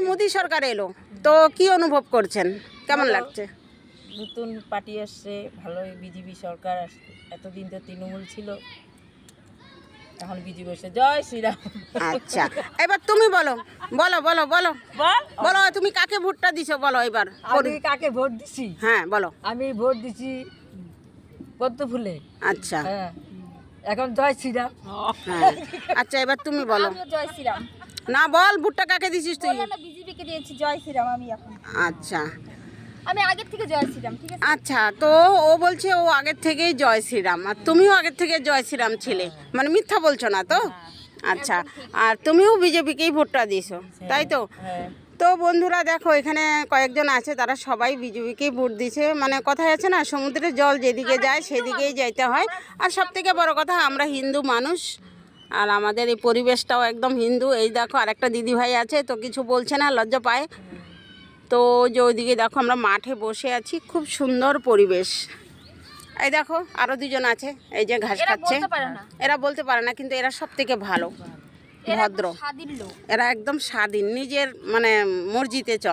মোদী সরকার এলো, তো কি অনুভব করছেন, কেমন লাগছে? নতুন পার্টি আসছে, ভালোই বিজেপি সরকার আসছে। এতদিন তো তৃণমূল ছিল, এখন বিজেপি এসে। জয় শ্রীরাম। আচ্ছা, এবার তুমি বলো, বলো বলো বলো বল। বলো, তুমি কাকে ভোটটা দিছো বলো এবার। আমি কাকে ভোট দিছি? হ্যাঁ বলো। আমি ভোট দিছি পদ্ম ফুলে। আচ্ছা হ্যাঁ, এখন জয় শ্রীরাম। হ্যাঁ, আচ্ছা এবার তুমি বলো। আমিও জয় শ্রীরাম। না বল, ভোটটা কাকে দিছিস তুই? বললাম না বিজেপিকে দিয়েছি, জয় শ্রীরাম। আমি এখন আচ্ছা আমি আগের থেকে জয় শ্রীরাম, ঠিক আছে। আচ্ছা, তো ও বলছে ও আগের থেকেই জয় শ্রীরাম, আর তুমিও আগের থেকে জয় শ্রীরাম ছিলে, মানে মিথ্যা বলছো না তো? আচ্ছা, আর তুমিও বিজেপিকেই ভোটটা দিছো, তাই তো? হ্যাঁ, তো বন্ধুরা দেখো, এখানে কয়েকজন আছে, তারা সবাই বিজেপিকেই ভোট দিছে। মানে কথায় আছে না, সমুদ্রের জল যেদিকে যায় সেদিকেই যাইতে হয়। আর সব থেকে বড় কথা, আমরা হিন্দু মানুষ, আর আমাদের এই পরিবেশটাও একদম হিন্দু। এই দেখো আরেকটা দিদি ভাই আছে, তো কিছু বলছে না, লজ্জা পায়। তো যে ওইদিকে দেখো আমরা মাঠে বসে আছি, খুব সুন্দর পরিবেশ। এই দেখো আরও দুজন আছে, এই যে ঘাস এরা খাচ্ছে। বলতে পারে না, এরা বলতে পারে না, কিন্তু এরা সব থেকে ভালো, এরা ভদ্র। স্বাধীন লোক। এরা একদম স্বাধীন, নিজের মানে মর্জিতে চলে।